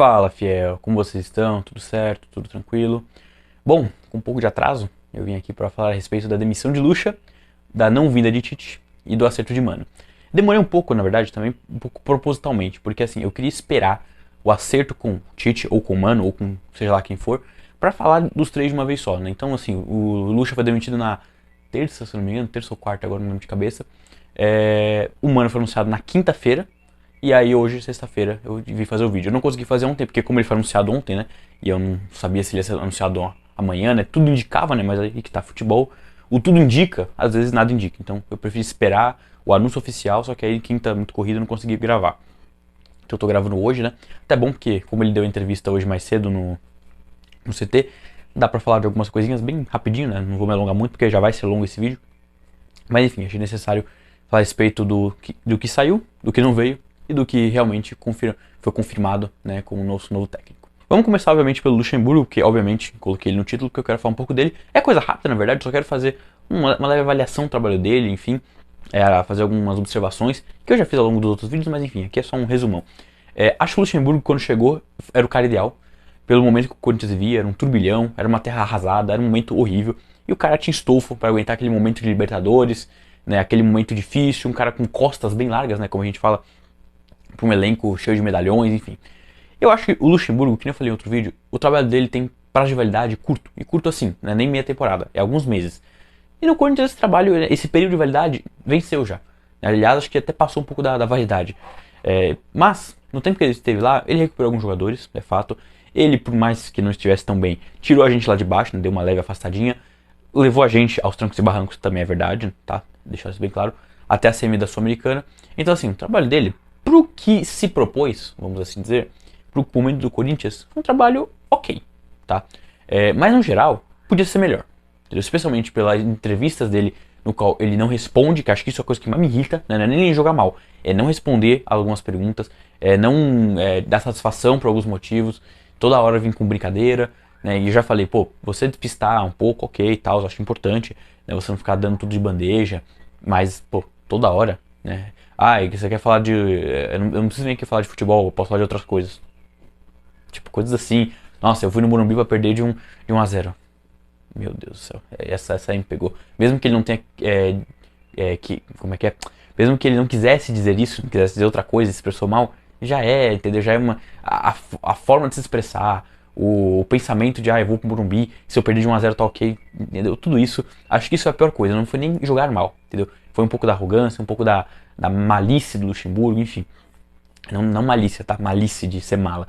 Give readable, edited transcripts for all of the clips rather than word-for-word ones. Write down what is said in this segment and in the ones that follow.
Fala, fiel, como vocês estão? Tudo certo? Tudo tranquilo? Bom, com um pouco de atraso, eu vim aqui para falar a respeito da demissão de Lucha, da não vinda de Tite e do acerto de Mano. Demorei um pouco, na verdade, também um pouco propositalmente, porque assim, eu queria esperar o acerto com Tite ou com Mano ou com seja lá quem for, para falar dos três de uma vez só, né? Então, assim, o Lucha foi demitido na terça, se não me engano, terça ou quarta, agora não lembro de cabeça. O Mano foi anunciado na quinta-feira. E aí hoje, sexta-feira, eu vim fazer o vídeo. Eu não consegui fazer ontem, porque como ele foi anunciado ontem, né? E eu não sabia se ele ia ser anunciado amanhã, né? Tudo indicava, né? Mas aí que tá futebol. O tudo indica, às vezes nada indica. Então eu prefiro esperar o anúncio oficial, só que aí quinta muito corrida eu não consegui gravar. Então eu tô gravando hoje, né? Até bom porque, como ele deu entrevista hoje mais cedo no CT, dá pra falar de algumas coisinhas bem rapidinho, né? Não vou me alongar muito, porque já vai ser longo esse vídeo. Mas enfim, achei necessário falar a respeito do que saiu, do que não veio e do que realmente foi confirmado, né, como nosso novo técnico. Vamos começar, obviamente, pelo Luxemburgo, que, obviamente, coloquei ele no título, porque eu quero falar um pouco dele. É coisa rápida, na verdade, só quero fazer uma leve avaliação do trabalho dele, enfim, fazer algumas observações, que eu já fiz ao longo dos outros vídeos, mas enfim, aqui é só um resumão. Acho que o Luxemburgo, quando chegou, era o cara ideal, pelo momento que o Corinthians vivia, era um turbilhão, era uma terra arrasada, era um momento horrível, e o cara tinha estofo para aguentar aquele momento de Libertadores, né, aquele momento difícil, um cara com costas bem largas, né, como a gente fala, para um elenco cheio de medalhões, enfim. Eu acho que o Luxemburgo, que nem eu falei em outro vídeo, o trabalho dele tem prazo de validade curto. E curto assim, não é nem meia temporada, é alguns meses. E no Corinthians esse trabalho, esse período de validade, venceu já. Aliás, acho que até passou um pouco da validade. Mas, no tempo que ele esteve lá, ele recuperou alguns jogadores, é fato. Ele, por mais que não estivesse tão bem, tirou a gente lá de baixo, né, deu uma leve afastadinha. Levou a gente aos trancos e barrancos, também é verdade, tá? Deixar isso bem claro. Até a semi da Sul-Americana. Então, assim, o trabalho dele, pro que se propôs, vamos assim dizer, pro momento do Corinthians, foi um trabalho ok, tá? Mas no geral, podia ser melhor, entendeu? Especialmente pelas entrevistas dele, no qual ele não responde, que acho que isso é a coisa que mais me irrita, né? Não é nem jogar mal, é não responder a algumas perguntas, não dar satisfação por alguns motivos, toda hora vir com brincadeira, né? E eu já falei, pô, você despistar um pouco, ok, tal, eu acho importante, né? Você não ficar dando tudo de bandeja, mas, pô, toda hora, né? Ah, e você quer falar de... eu não preciso nem aqui falar de futebol, eu posso falar de outras coisas. Tipo, coisas assim. Nossa, eu fui no Morumbi pra perder de 1 a 0. Meu Deus do céu. Essa aí me pegou. Mesmo que ele não tenha... como é que é? Mesmo que ele não quisesse dizer isso, não quisesse dizer outra coisa, se expressou mal, já entendeu? Já é uma... A forma de se expressar, o pensamento de, eu vou pro Morumbi, se eu perder de 1 a 0 tá ok, entendeu? Tudo isso, acho que isso é a pior coisa, não foi nem jogar mal, entendeu? Foi um pouco da arrogância, um pouco da malícia do Luxemburgo, enfim. Não malícia, tá? Malícia de ser mala.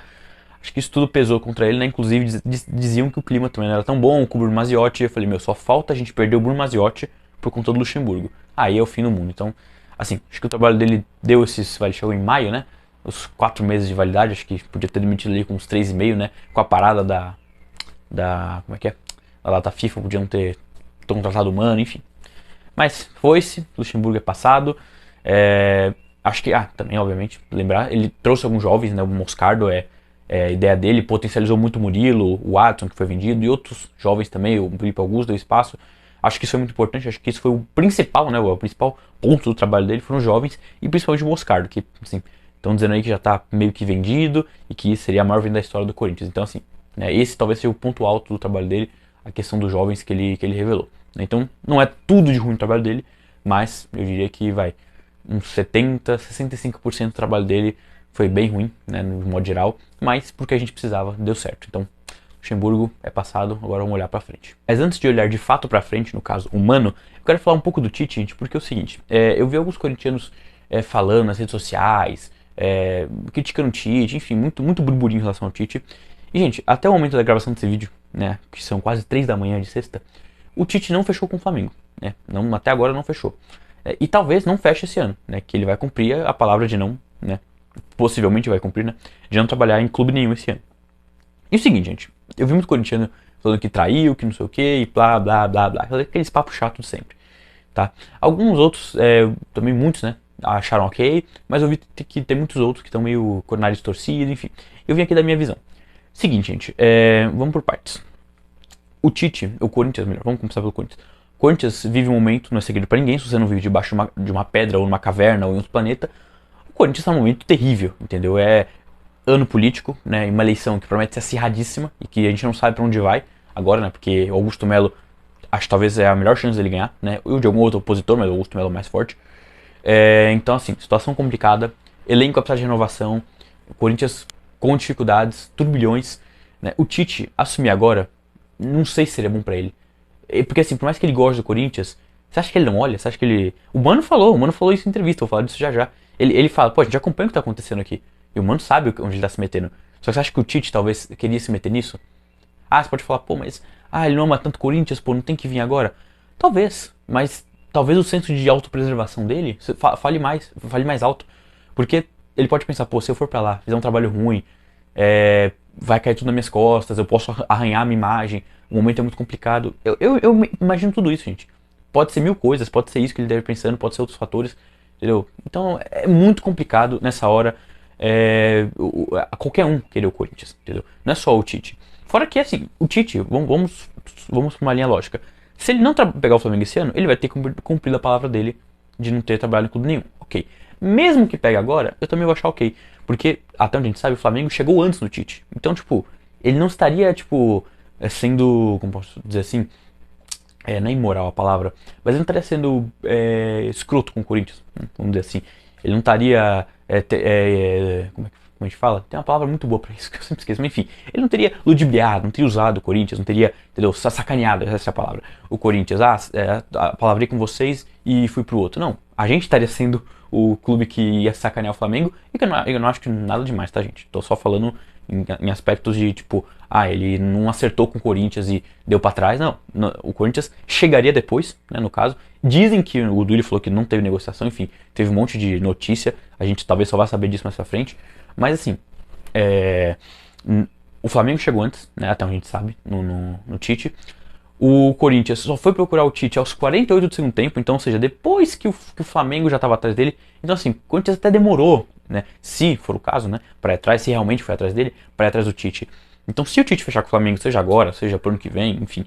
Acho que isso tudo pesou contra ele, né? Inclusive diziam que o clima também não era tão bom com o Bruno Maziotti. Eu falei, meu, só falta a gente perder o Bruno Maziotti por conta do Luxemburgo. Aí é o fim do mundo. Então, assim, acho que o trabalho dele deu chegou em maio, né? Os 4 meses de validade, acho que podia ter demitido ali com uns 3,5, né? Com a parada como é que é? Da data FIFA, podiam ter contratado o Mano, enfim. Mas foi-se, Luxemburgo é passado. Acho que, também, obviamente, lembrar, ele trouxe alguns jovens, né? O Moscardo a ideia dele, potencializou muito o Murilo, o Watson, que foi vendido, e outros jovens também, o Felipe Augusto deu espaço. Acho que isso foi muito importante, acho que isso foi o principal, né? O principal ponto do trabalho dele foram os jovens, e principalmente o Moscardo, que, assim, estão dizendo aí que já está meio que vendido, e que seria a maior venda da história do Corinthians. Então, assim, né, esse talvez seja o ponto alto do trabalho dele, a questão dos jovens que ele revelou. Então, não é tudo de ruim no trabalho dele, mas eu diria que vai uns 70, 65% do trabalho dele foi bem ruim, né, no modo geral, mas porque a gente precisava, deu certo. Então, Luxemburgo é passado, agora vamos olhar pra frente. Mas antes de olhar de fato pra frente, no caso humano, eu quero falar um pouco do Tite, gente, porque é o seguinte, eu vi alguns corintianos falando nas redes sociais, criticando o Tite, enfim, muito burburinho em relação ao Tite. E, gente, até o momento da gravação desse vídeo, né, que são quase 3 da manhã de sexta, o Tite não fechou com o Flamengo, né, até agora não fechou. E talvez não feche esse ano, né, que ele vai cumprir a palavra de não, né, possivelmente vai cumprir, né, de não trabalhar em clube nenhum esse ano. E o seguinte, gente, eu vi muito corintiano falando que traiu, que não sei o que, e blá, blá, blá, blá, aqueles papos chatos de sempre, tá? Alguns outros, também muitos, né, acharam ok, mas eu vi que tem muitos outros que estão meio com o nariz torcido, enfim. Eu vim aqui da minha visão. Seguinte, gente, vamos por partes. O Tite, o Corinthians, melhor, vamos começar pelo Corinthians. O Corinthians vive um momento, não é segredo pra ninguém, se você não vive debaixo de uma pedra, ou numa caverna, ou em outro planeta, o Corinthians está num momento terrível, entendeu? ano político, né, uma eleição que promete ser acirradíssima e que a gente não sabe para onde vai agora, né, porque o Augusto Melo, acho que talvez é a melhor chance dele ganhar, né, ou de algum outro opositor, mas o Augusto Melo é mais forte. Então, assim, situação complicada, elenco apesar de renovação, o Corinthians com dificuldades, turbilhões, né, o Tite assumir agora, não sei se seria bom para ele. Porque assim, por mais que ele goste do Corinthians, você acha que ele não olha? Você acha que ele... O Mano falou isso em entrevista, vou falar disso já já. Ele fala, pô, a gente acompanha o que tá acontecendo aqui. E o Mano sabe onde ele tá se metendo. Só que você acha que o Tite talvez queria se meter nisso? Ah, você pode falar, pô, mas... Ah, ele não ama tanto Corinthians, pô, não tem que vir agora. Talvez, mas talvez o senso de autopreservação dele fale mais alto. Porque ele pode pensar, pô, se eu for pra lá, fizer um trabalho ruim, vai cair tudo nas minhas costas, eu posso arranhar a minha imagem, o momento é muito complicado. Eu imagino tudo isso, gente. Pode ser mil coisas, pode ser isso que ele deve pensando, pode ser outros fatores, entendeu? Então é muito complicado nessa hora qualquer um querer o Corinthians, entendeu? Não é só o Tite. Fora que, assim, o Tite, vamos pra uma linha lógica. Se ele não pegar o Flamengo esse ano, ele vai ter cumprido a palavra dele de não ter trabalhado em clube nenhum. Ok. Mesmo que pegue agora, eu também vou achar ok. Porque, até onde a gente sabe, o Flamengo chegou antes do Tite. Então, tipo, ele não estaria, tipo, sendo, como posso dizer assim, não é imoral a palavra, mas ele não estaria sendo escroto com o Corinthians, vamos dizer assim. Ele não estaria, como a gente fala? Tem uma palavra muito boa pra isso, que eu sempre esqueço, mas enfim. Ele não teria ludibriado, não teria usado o Corinthians, não teria, entendeu, sacaneado, essa é a palavra. O Corinthians, palavrei com vocês e fui pro outro. Não, a gente estaria sendo o clube que ia sacanear o Flamengo, e que eu não acho que nada demais, tá, gente? Tô só falando em aspectos de, tipo, ele não acertou com o Corinthians e deu pra trás. Não, o Corinthians chegaria depois, né, no caso. Dizem que o Duílio falou que não teve negociação, enfim, teve um monte de notícia, a gente talvez só vá saber disso mais pra frente. Mas assim, o Flamengo chegou antes, né, até onde a gente sabe, no Tite. O Corinthians só foi procurar o Tite aos 48 do segundo tempo, então, ou seja, depois que o Flamengo já estava atrás dele. Então, assim, o Corinthians até demorou, né, se for o caso, né, para ir atrás, se realmente foi atrás dele, para ir atrás do Tite. Então, se o Tite fechar com o Flamengo, seja agora, seja pro ano que vem, enfim,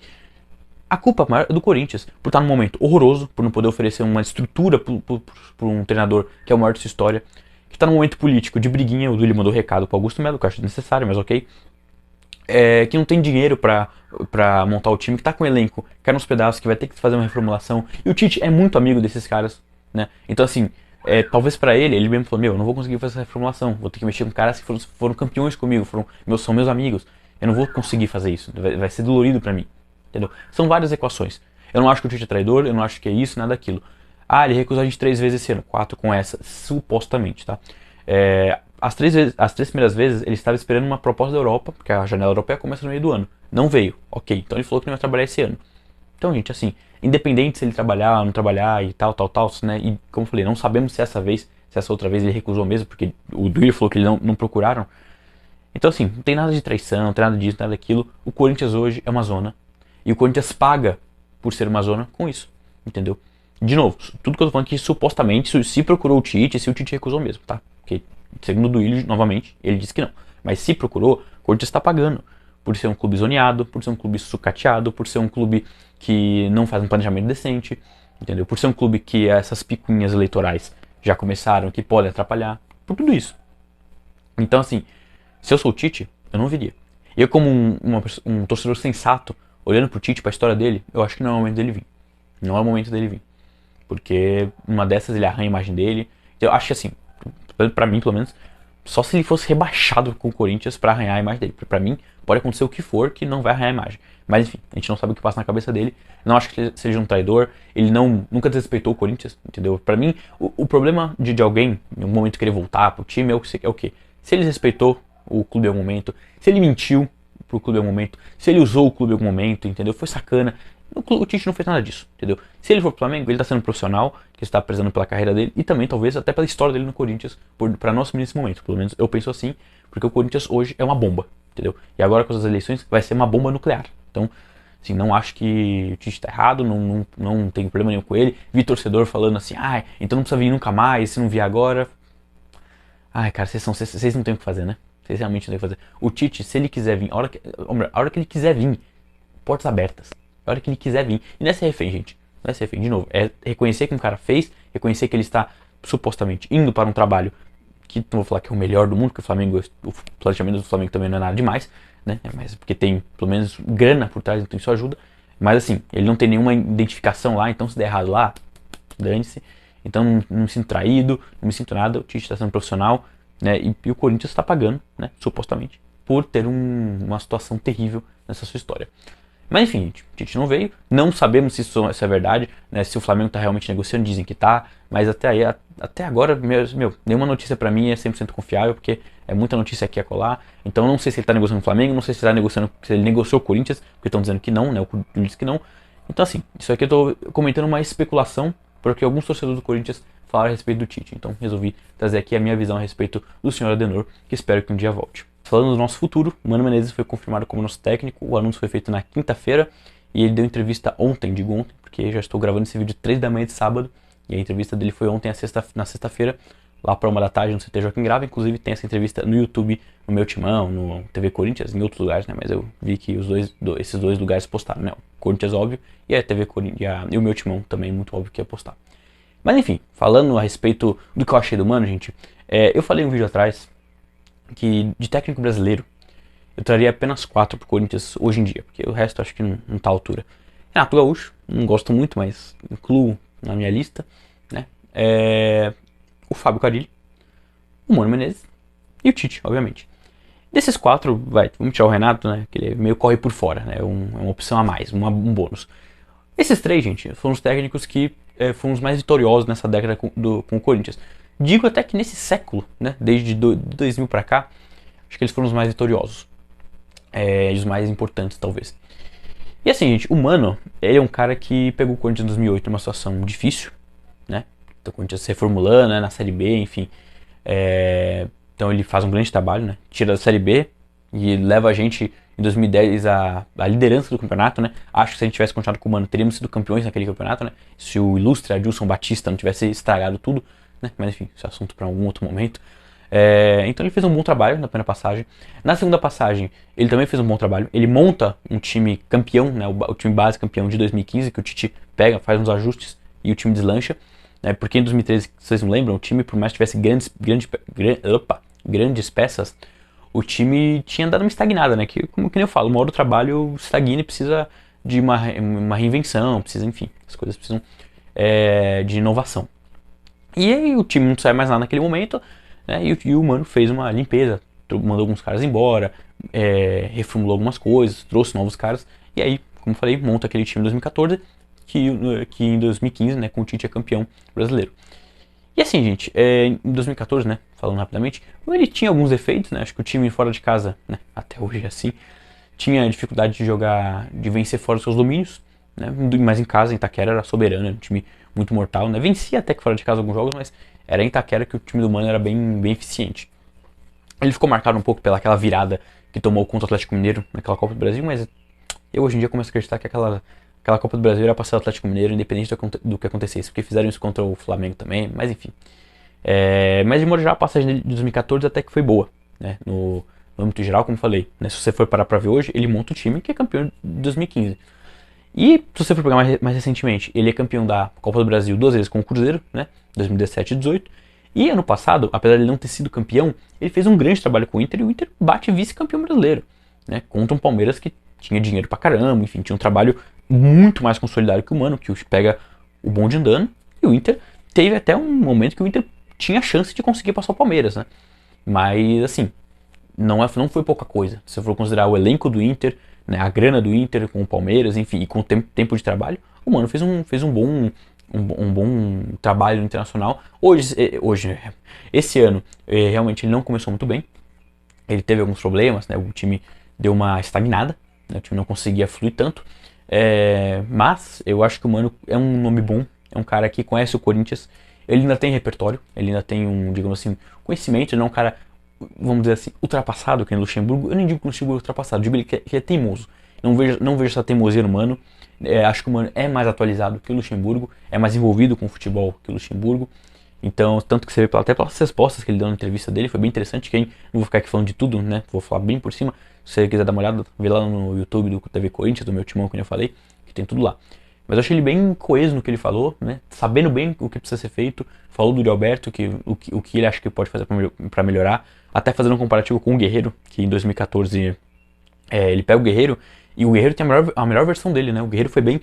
a culpa maior é do Corinthians, por estar num momento horroroso, por não poder oferecer uma estrutura para um treinador que é o maior de sua história, que está num momento político de briguinha. O Duílio mandou recado pro Augusto Melo, que eu acho necessário, mas ok. Que não tem dinheiro pra montar o time, que tá com o elenco, cai nos pedaços, que vai ter que fazer uma reformulação. E o Tite é muito amigo desses caras, né? Então, assim, talvez pra ele mesmo falou, eu não vou conseguir fazer essa reformulação, vou ter que mexer com caras que foram campeões comigo, são meus amigos. Eu não vou conseguir fazer isso, vai ser dolorido pra mim, entendeu? São várias equações. Eu não acho que o Tite é traidor, eu não acho que é isso, nada daquilo. Ele recusou a gente 3 vezes esse ano, 4 com essa, supostamente, tá? As três primeiras vezes ele estava esperando uma proposta da Europa, porque a janela europeia começa no meio do ano. Não veio, ok. Então ele falou que não ia trabalhar esse ano. Então, gente, assim, independente se ele trabalhar ou não trabalhar e tal, né? E como eu falei, não sabemos se essa outra vez ele recusou mesmo, porque o Duílio falou que ele não procuraram. Então, assim, não tem nada de traição, não tem nada disso, nada daquilo. O Corinthians hoje é uma zona. E o Corinthians paga por ser uma zona com isso, entendeu? De novo, tudo que eu tô falando aqui, supostamente, se procurou o Tite, se o Tite recusou mesmo, tá? Porque, segundo o Duílio, novamente, ele disse que não. Mas se procurou, o Corinthians está pagando. Por ser um clube zoneado, por ser um clube sucateado, por ser um clube que não faz um planejamento decente, entendeu? Por ser um clube que essas picuinhas eleitorais já começaram, que podem atrapalhar, por tudo isso. Então, assim, se eu sou o Tite, eu não viria. Eu, como um torcedor sensato, olhando pro Tite, pra história dele, eu acho que não é o momento dele vir. Não é o momento dele vir. Porque uma dessas ele arranha a imagem dele. Eu acho que assim, pra mim pelo menos, só se ele fosse rebaixado com o Corinthians pra arranhar a imagem dele. Pra mim, pode acontecer o que for que não vai arranhar a imagem. Mas enfim, a gente não sabe o que passa na cabeça dele. Não acho que ele seja um traidor. Ele nunca desrespeitou o Corinthians, entendeu? Pra mim, o problema de alguém, em um momento querer voltar pro time, é o quê? Se ele respeitou o clube em algum momento, se ele mentiu pro clube em algum momento, se ele usou o clube em algum momento, entendeu? Foi sacana. O Tite não fez nada disso, entendeu? Se ele for pro Flamengo, ele tá sendo um profissional, que está prezando pela carreira dele, e também, talvez, até pela história dele no Corinthians, pra não assumir nesse momento. Pelo menos eu penso assim, porque o Corinthians hoje é uma bomba, entendeu? E agora com as eleições vai ser uma bomba nuclear. Então, assim, não acho que o Tite tá errado, não tem problema nenhum com ele. Vi torcedor falando assim, então não precisa vir nunca mais, se não vier agora. Cara, vocês não tem o que fazer, né? Vocês realmente não tem o que fazer. O Tite, se ele quiser vir, a hora que ele quiser vir, portas abertas. A hora que ele quiser vir. E não é ser refém, gente. Não é ser refém, de novo. É reconhecer que um cara fez, reconhecer que ele está supostamente indo para um trabalho que não vou falar que é o melhor do mundo, porque o planejamento do Flamengo também não é nada demais, né? Mas porque tem pelo menos grana por trás, então isso ajuda. Mas assim, ele não tem nenhuma identificação lá, então se der errado lá, dane-se. Então não me sinto traído, não me sinto nada, o Tite está sendo profissional, né? E o Corinthians está pagando, né? Supostamente, por ter uma situação terrível nessa sua história. Mas enfim, o Tite não veio, não sabemos se isso é verdade, né, se o Flamengo está realmente negociando, dizem que está, mas até agora, nenhuma notícia para mim é 100% confiável, porque é muita notícia aqui a colar, então não sei se ele está negociando com o Flamengo, não sei se ele negociou com o Corinthians, porque estão dizendo que não, né, o Corinthians disse que não. Então assim, isso aqui eu estou comentando uma especulação, porque alguns torcedores do Corinthians falaram a respeito do Tite, então resolvi trazer aqui a minha visão a respeito do senhor Adenor, que espero que um dia volte. Falando do nosso futuro, o Mano Menezes foi confirmado como nosso técnico, o anúncio foi feito na quinta-feira e ele deu entrevista ontem, digo ontem, porque já estou gravando esse vídeo 3 da manhã de sábado e a entrevista dele foi ontem na sexta-feira, lá para 1 da tarde no CT Joaquim Grava, inclusive tem essa entrevista no YouTube, no meu timão, no TV Corinthians, em outros lugares, né, mas eu vi que esses dois lugares postaram, né, o Corinthians óbvio e a TV Corinthians e o meu timão também muito óbvio que ia postar. Mas enfim, falando a respeito do que eu achei do Mano, gente, eu falei um vídeo atrás que de técnico brasileiro eu traria apenas 4 pro Corinthians hoje em dia, porque o resto acho que não tá à altura. Renato Gaúcho, não gosto muito, mas incluo na minha lista, né? O Fábio Carille, o Mano Menezes e o Tite, obviamente. Desses 4, vamos tirar o Renato, né? Que ele meio corre por fora, né? É uma opção a mais, um bônus. Esses 3, gente, foram os técnicos que foram os mais vitoriosos nessa década com o Corinthians. Digo até que nesse século, né, desde 2000 pra cá, acho que eles foram os mais vitoriosos. E os mais importantes, talvez. E assim, gente, o Mano, ele é um cara que pegou o Corinthians em 2008 numa situação difícil, né? Então, o Corinthians se reformulando, né, na Série B, enfim. Então ele faz um grande trabalho, né? Tira da Série B e leva a gente em 2010 a liderança do campeonato, né? Acho que se a gente tivesse continuado com o Mano, teríamos sido campeões naquele campeonato, né? Se o ilustre Adilson Batista não tivesse estragado tudo, né? Mas enfim, esse é assunto para algum outro momento. Então ele fez um bom trabalho na primeira passagem. Na segunda passagem, ele também fez um bom trabalho. Ele monta um time campeão, né? O time base campeão de 2015, que o Tite pega, faz uns ajustes e o time deslancha. Porque em 2013, vocês não lembram, o time, por mais que tivesse grandes peças, o time tinha dado uma estagnada, né? Como que nem eu falo, uma hora o trabalho estagna e precisa de uma reinvenção, precisa, enfim, as coisas precisam de inovação. E aí o time não sai mais nada naquele momento, né? E o Mano fez uma limpeza, mandou alguns caras embora, reformulou algumas coisas, trouxe novos caras, e aí, como eu falei, monta aquele time em 2014, que em 2015, né, com o Tite é campeão brasileiro. E assim, gente, em 2014, né, falando rapidamente, ele tinha alguns defeitos, né, acho que o time fora de casa, né, até hoje é assim, tinha dificuldade de vencer fora dos seus domínios, né, mas em casa, em Itaquera, era soberano, era um time muito mortal, né, vencia até que fora de casa alguns jogos, mas era em Itaquera que o time do Mano era bem eficiente. Ele ficou marcado um pouco pelaquela virada que tomou contra o Atlético Mineiro naquela Copa do Brasil, mas eu hoje em dia começo a acreditar que aquela Copa do Brasil era para ser o Atlético Mineiro, independente do que acontecesse, porque fizeram isso contra o Flamengo também, mas enfim. Mas de modo geral, a passagem de 2014 até que foi boa, né? No âmbito geral, como falei, né? Se você for parar pra ver hoje, ele monta o time que é campeão de 2015. E se você for pegar mais recentemente, ele é campeão da Copa do Brasil 2 vezes com o Cruzeiro, né? 2017 e 2018. E ano passado, apesar de ele não ter sido campeão, ele fez um grande trabalho com o Inter e o Inter bate vice-campeão brasileiro, né? Contra um Palmeiras que tinha dinheiro pra caramba, enfim, tinha um trabalho muito mais consolidado que o Mano, que pega o bonde andando, e o Inter teve até um momento que o Inter tinha chance de conseguir passar o Palmeiras, né? Mas assim, não foi pouca coisa. Se você for considerar o elenco do Inter, né, a grana do Inter com o Palmeiras, enfim, e com o tempo de trabalho, o Mano fez um bom trabalho internacional. Esse ano, realmente ele não começou muito bem. Ele teve alguns problemas, né? O time deu uma estagnada, né? O time não conseguia fluir tanto. Mas eu acho que o Mano é um nome bom, é um cara que conhece o Corinthians, ele ainda tem repertório, ele ainda tem digamos assim, conhecimento, ele não é um cara, vamos dizer assim, ultrapassado, que é o Luxemburgo. Eu nem digo que o Luxemburgo é ultrapassado, digo que ele é teimoso. Não vejo essa teimosia no Mano. Acho que o Mano é mais atualizado que o Luxemburgo, é mais envolvido com o futebol que o Luxemburgo. Então, tanto que você vê até pelas respostas que ele deu na entrevista dele, foi bem interessante. Não vou ficar aqui falando de tudo, né? Vou falar bem por cima. Se você quiser dar uma olhada, vê lá no YouTube do TV Corinthians, do meu timão, que eu falei, que tem tudo lá. Mas eu achei ele bem coeso no que ele falou, né? Sabendo bem o que precisa ser feito. Falou do Yuri Alberto, o que ele acha que pode fazer para melhorar. Até fazendo um comparativo com o Guerreiro, que em 2014 ele pega o Guerreiro e o Guerreiro tem a melhor versão dele, né? O Guerreiro foi bem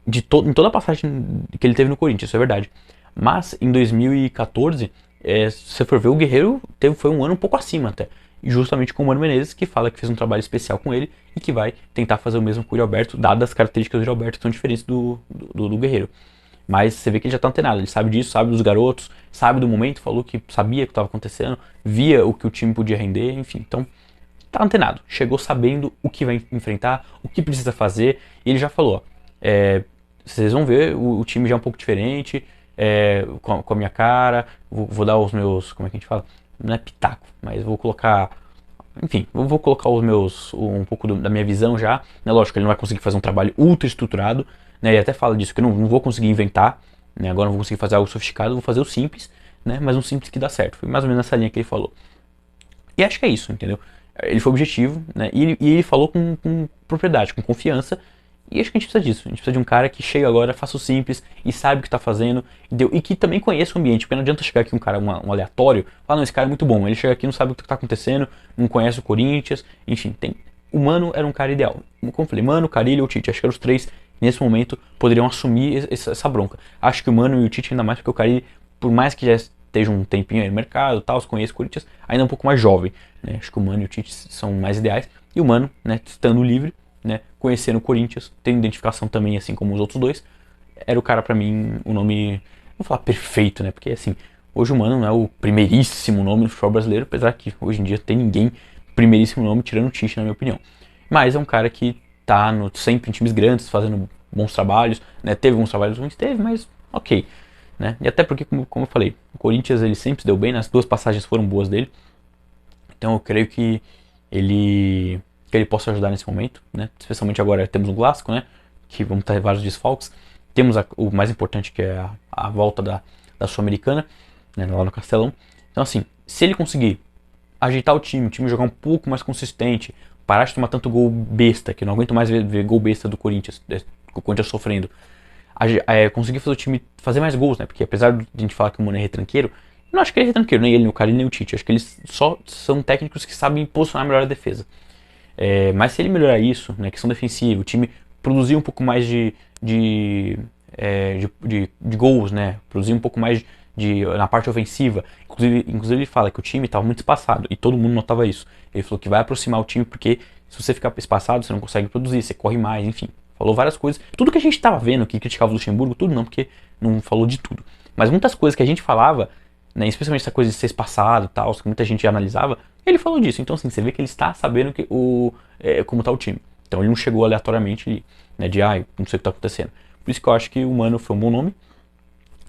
em toda a passagem que ele teve no Corinthians, isso é verdade. Mas em 2014, se você for ver, o Guerreiro foi um ano um pouco acima até. Justamente com o Mano Menezes, que fala que fez um trabalho especial com ele e que vai tentar fazer o mesmo com o Yuri Alberto, dadas as características do Yuri Alberto que são diferentes do Guerreiro. Mas você vê que ele já tá antenado, ele sabe disso, sabe dos garotos, sabe do momento, falou que sabia o que estava acontecendo, via o que o time podia render, enfim. Então, tá antenado, chegou sabendo o que vai enfrentar, o que precisa fazer, e ele já falou, ó, vocês vão ver, o time já é um pouco diferente, com a minha cara, vou dar os meus, como é que a gente fala? Não é pitaco, mas vou colocar, enfim, eu vou colocar um pouco da minha visão já, né? Lógico que ele não vai conseguir fazer um trabalho ultra estruturado, né? Ele até fala disso, que eu não vou conseguir inventar, né? Agora não vou conseguir fazer algo sofisticado, vou fazer o simples, né? Mas um simples que dá certo, foi mais ou menos nessa linha que ele falou. E acho que é isso, entendeu? Ele foi objetivo, né? E ele falou com propriedade, com confiança. E acho que a gente precisa disso. A gente precisa de um cara que chega agora, faça o simples e sabe o que está fazendo. Entendeu? E que também conheça o ambiente. Porque não adianta chegar aqui um cara, um aleatório, falar, não, esse cara é muito bom. Ele chega aqui, não sabe o que está acontecendo, não conhece o Corinthians. Enfim, o Mano era um cara ideal. Como eu falei, Mano, Carille ou Tite. Acho que eram os três, nesse momento, poderiam assumir essa bronca. Acho que o Mano e o Tite ainda mais, porque o Carille, por mais que já esteja um tempinho aí no mercado, tal, se conhece o Corinthians, ainda é um pouco mais jovem, né? Acho que o Mano e o Tite são mais ideais. E o Mano, né, estando livre, né, conhecendo o Corinthians, tendo identificação também, assim como os outros dois, era o cara pra mim, o nome, vou falar perfeito, né, porque assim, hoje o Mano não é o primeiríssimo nome no futebol brasileiro, apesar que hoje em dia tem ninguém primeiríssimo nome, tirando o Tite, na minha opinião. Mas é um cara que tá sempre em times grandes, fazendo bons trabalhos, né, teve alguns trabalhos ruins, teve, mas ok, né, e até porque, como eu falei, o Corinthians ele sempre se deu bem, nas duas passagens foram boas dele, então eu creio que ele possa ajudar nesse momento, né? Especialmente agora temos um clássico, né? Que vamos ter vários desfalques. Temos o mais importante que é a volta da Sul-Americana, né? Lá no Castelão. Então assim, se ele conseguir ajeitar o time jogar um pouco mais consistente, parar de tomar tanto gol besta, que eu não aguento mais ver gol besta do Corinthians, o Corinthians sofrendo. Conseguir fazer o time fazer mais gols, né? Porque apesar de a gente falar que o Mano é retranqueiro, eu não acho que ele é retranqueiro, nem ele, nem o Carille, nem o Tite. Acho que eles só são técnicos que sabem posicionar melhor a defesa. Mas se ele melhorar isso, né, questão defensiva, o time produzir um pouco mais de gols, né, produzir um pouco mais na parte ofensiva. Inclusive ele fala que o time estava muito espaçado e todo mundo notava isso. Ele falou que vai aproximar o time porque se você ficar espaçado você não consegue produzir, você corre mais, enfim. Falou várias coisas. Tudo que a gente estava vendo que criticava o Luxemburgo, tudo não, porque não falou de tudo. Mas muitas coisas que a gente falava, né, especialmente essa coisa de ser espaçado e tal, que muita gente analisava, ele falou disso. Então assim, você vê que ele está sabendo como está o time. Então ele não chegou aleatoriamente, né, não sei o que está acontecendo. Por isso que eu acho que o Mano foi um bom nome.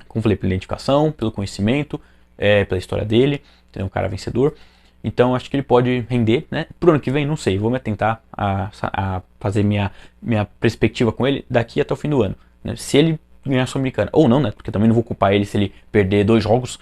Como falei, pela identificação, pelo conhecimento, pela história dele, um cara vencedor. Então acho que ele pode render, né? Pro ano que vem, não sei, vou me atentar a fazer minha perspectiva com ele daqui até o fim do ano, né? Se ele ganhar a Sul-Americana, ou não, né? Porque também não vou culpar ele se ele perder 2 jogos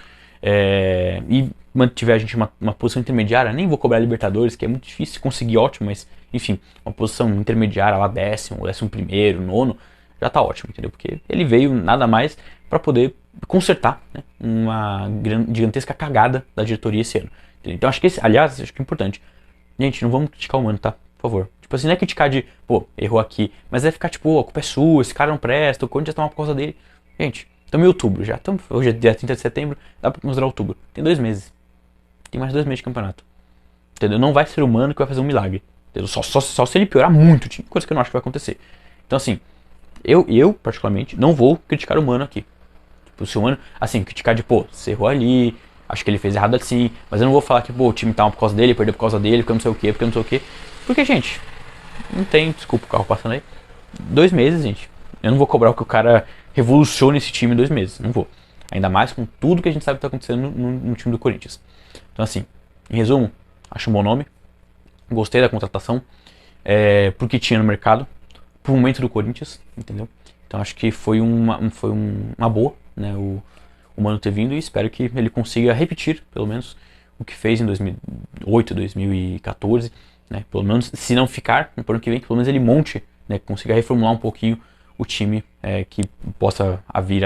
e mantiver a gente uma posição intermediária. Nem vou cobrar a Libertadores, que é muito difícil conseguir, ótimo, mas enfim, uma posição intermediária lá, 11º, 9º, já tá ótimo, entendeu? Porque ele veio nada mais para poder consertar, né, uma gigantesca cagada da diretoria esse ano. Entendeu? Então acho que aliás, acho que é importante. Gente, não vamos criticar o Mano, tá? Por favor. Tipo assim, não é criticar de, pô, errou aqui, mas é ficar tipo, a culpa é sua, esse cara não presta, o Corinthians tá mal por causa dele. Gente, estamos em outubro já, hoje é dia 30 de setembro, dá pra considerar outubro. Tem 2 meses. Tem mais 2 meses de campeonato. Entendeu? Não vai ser o Mano que vai fazer um milagre. Entendeu? Só se ele piorar muito o time, coisa que eu não acho que vai acontecer. Então assim, eu particularmente, não vou criticar o Mano aqui. Tipo, se o Mano, assim, criticar de, pô, você errou ali, acho que ele fez errado assim, mas eu não vou falar que, pô, o time tá mal por causa dele, perdeu por causa dele, porque eu não sei o que, porque eu não sei o que. Porque, gente, não tem, desculpa o carro passando aí, 2 meses, gente. Eu não vou cobrar que o cara revolucione esse time em 2 meses, não vou. Ainda mais com tudo que a gente sabe que tá acontecendo no time do Corinthians. Então, assim, em resumo, acho um bom nome, gostei da contratação, porque tinha no mercado, pro momento do Corinthians, entendeu? Então acho que foi uma boa, né, o Mano ter vindo, e espero que ele consiga repetir, pelo menos, o que fez em 2008, 2014, né, pelo menos, se não ficar no ano que vem, que pelo menos ele monte, né, consiga reformular um pouquinho o time que possa vir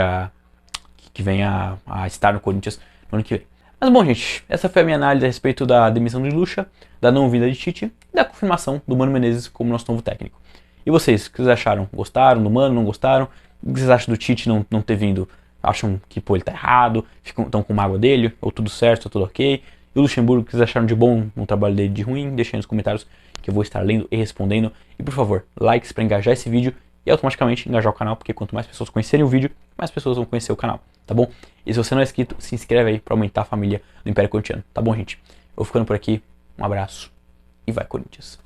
que venha a estar no Corinthians no ano que vem. Mas bom, gente, essa foi a minha análise a respeito da demissão de Lucha, da não vinda de Tite e da confirmação do Mano Menezes como nosso novo técnico. E vocês, o que vocês acharam? Gostaram do Mano, não gostaram? O que vocês acham do Tite não ter vindo? Acham que ele tá errado? Estão com mágoa dele? Ou tudo certo, tá tudo ok? E o Luxemburgo, o que vocês acharam de bom no trabalho dele, de ruim? Deixem aí nos comentários que eu vou estar lendo e respondendo. E por favor, likes para engajar esse vídeo e automaticamente engajar o canal, porque quanto mais pessoas conhecerem o vídeo, mais pessoas vão conhecer o canal, tá bom? E se você não é inscrito, se inscreve aí para aumentar a família do Império Corintiano, tá bom, gente? Eu vou ficando por aqui, um abraço e vai, Corinthians!